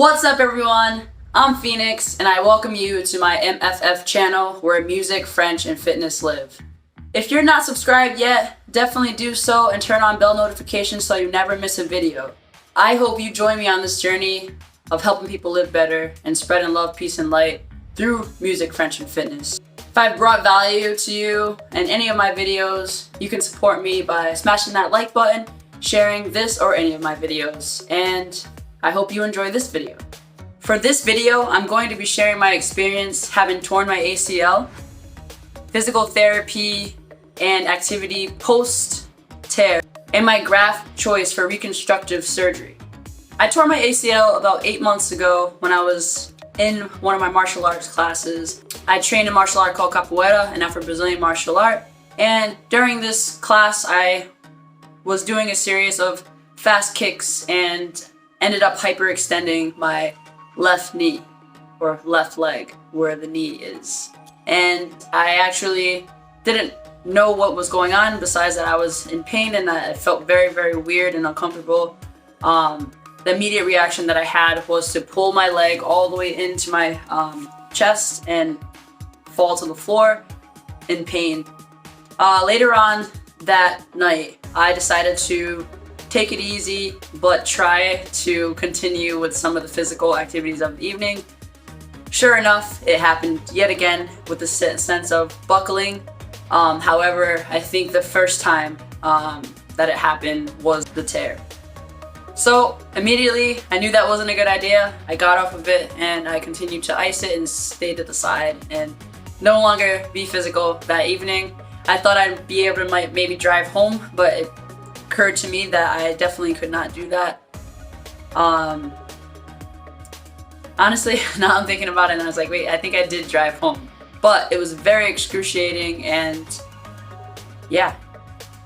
What's up everyone? I'm Phoenix and I welcome you to my MFF channel where music, French, and fitness live. If you're not subscribed yet, definitely do so and turn on bell notifications so you never miss a video. I hope you join me on this journey of helping people live better and spreading love, peace, and light through music, French, and fitness. If I brought value to you in any of my videos, you can support me by smashing that like button, sharing this or any of my videos, and I hope you enjoy this video. For this video, I'm going to be sharing my experience having torn my ACL, physical therapy and activity post-tear, and my graft choice for reconstructive surgery. I tore my ACL about 8 months ago when I was in one of my martial arts classes. I trained a martial art called capoeira, an Afro-Brazilian martial art, and during this class I was doing a series of fast kicks and ended up hyperextending my left knee, or left leg, where the knee is. And I actually didn't know what was going on besides that I was in pain and that it felt very, very weird and uncomfortable. The immediate reaction that I had was to pull my leg all the way into my chest and fall to the floor in pain. Later on that night, I decided to take it easy, but try to continue with some of the physical activities of the evening. Sure enough, it happened yet again with the sense of buckling. However, I think the first time that it happened was the tear. So immediately, I knew that wasn't a good idea. I got off of it and I continued to ice it and stay to the side and no longer be physical that evening. I thought I'd be able to maybe drive home, but it occurred to me that I definitely could not do that. Honestly, now I'm thinking about it and I was like, wait, I think I did drive home. But it was very excruciating and yeah.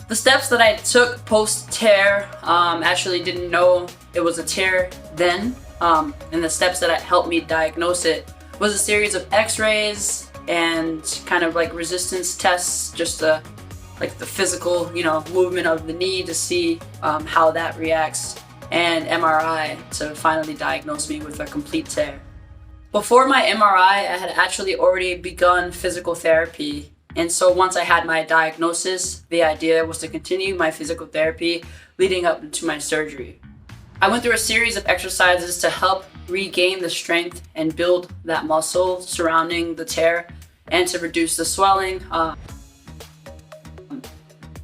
The steps that I took post-tear, actually didn't know it was a tear then. And the steps that helped me diagnose it was a series of x-rays and kind of like resistance tests, just like the physical, movement of the knee to see how that reacts, and MRI to finally diagnose me with a complete tear. Before my MRI, I had actually already begun physical therapy, and so once I had my diagnosis, the idea was to continue my physical therapy leading up to my surgery. I went through a series of exercises to help regain the strength and build that muscle surrounding the tear and to reduce the swelling.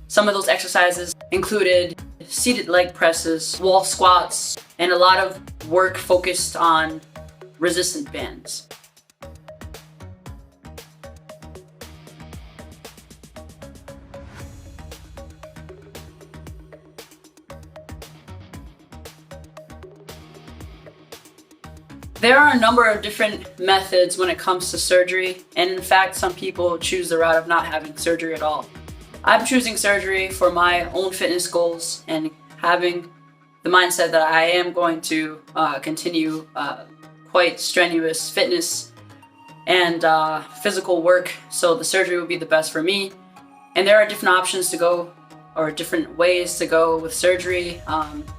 Some of those exercises included seated leg presses, wall squats, and a lot of work focused on resistance bands. There are a number of different methods when it comes to surgery, and in fact, some people choose the route of not having surgery at all. I'm choosing surgery for my own fitness goals and having the mindset that I am going to continue quite strenuous fitness and physical work, so the surgery will be the best for me. And there are different options to go, or different ways to go with surgery,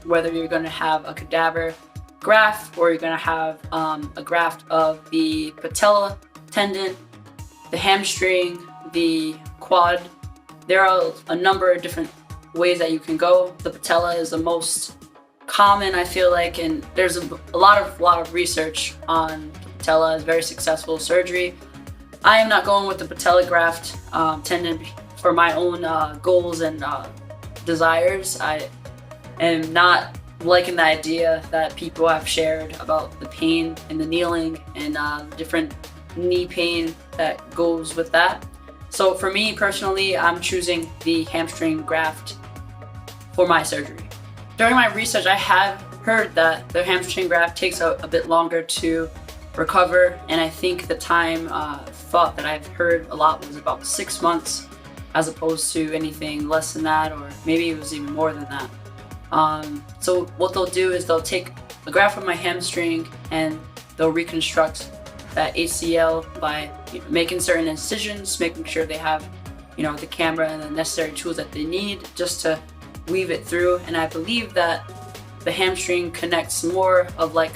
whether you're going to have a cadaver graft or you're going to have a graft of the patella tendon, the hamstring, the quad. There are a number of different ways that you can go. The patella is the most common, I feel like, and there's a lot of research on the patella. It's very successful surgery. I am not going with the patella graft tendon for my own goals and desires. I am not liking the idea that people have shared about the pain and the kneeling and different knee pain that goes with that. So for me personally, I'm choosing the hamstring graft for my surgery. During my research, I have heard that the hamstring graft takes a bit longer to recover, and I think the time thought that I've heard a lot was about 6 months as opposed to anything less than that, or maybe it was even more than that. So what they'll do is they'll take a graft from my hamstring and they'll reconstruct that ACL by making certain incisions, making sure they have, the camera and the necessary tools that they need just to weave it through. And I believe that the hamstring connects more of like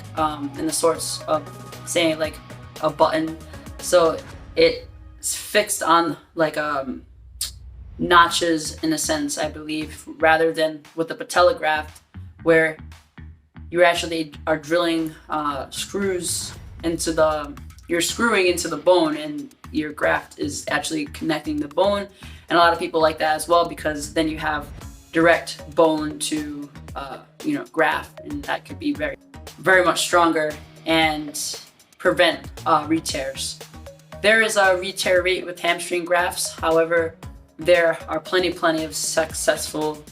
in the sorts of saying like a button, so it's fixed on like notches in a sense, I believe, rather than with the patella graft where you actually are drilling screws into you're screwing into the bone, and your graft is actually connecting the bone. And a lot of people like that as well, because then you have direct bone to graft, and that could be very, very much stronger and prevent re-tears. There is a re-tear rate with hamstring grafts. However, there are plenty of successful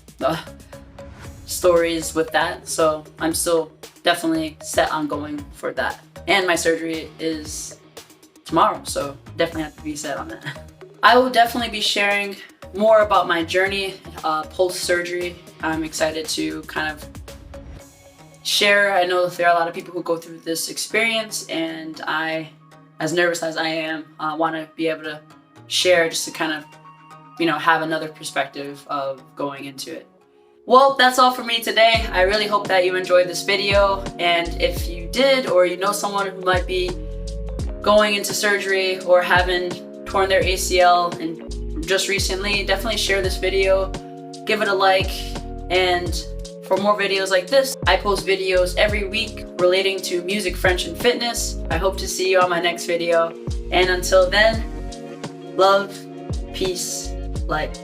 stories with that. So I'm still definitely set on going for that. And my surgery is tomorrow, so definitely have to be set on that. I will definitely be sharing more about my journey post-surgery. I'm excited to kind of share. I know there are a lot of people who go through this experience, and I, as nervous as I am, want to be able to share just to kind of, have another perspective of going into it. Well, that's all for me today. I really hope that you enjoyed this video, and if you did, or you know someone who might be going into surgery or having torn their ACL and just recently, definitely share this video, give it a like, and for more videos like this, I post videos every week relating to music, French, and fitness. I hope to see you on my next video, and until then, love, peace, light.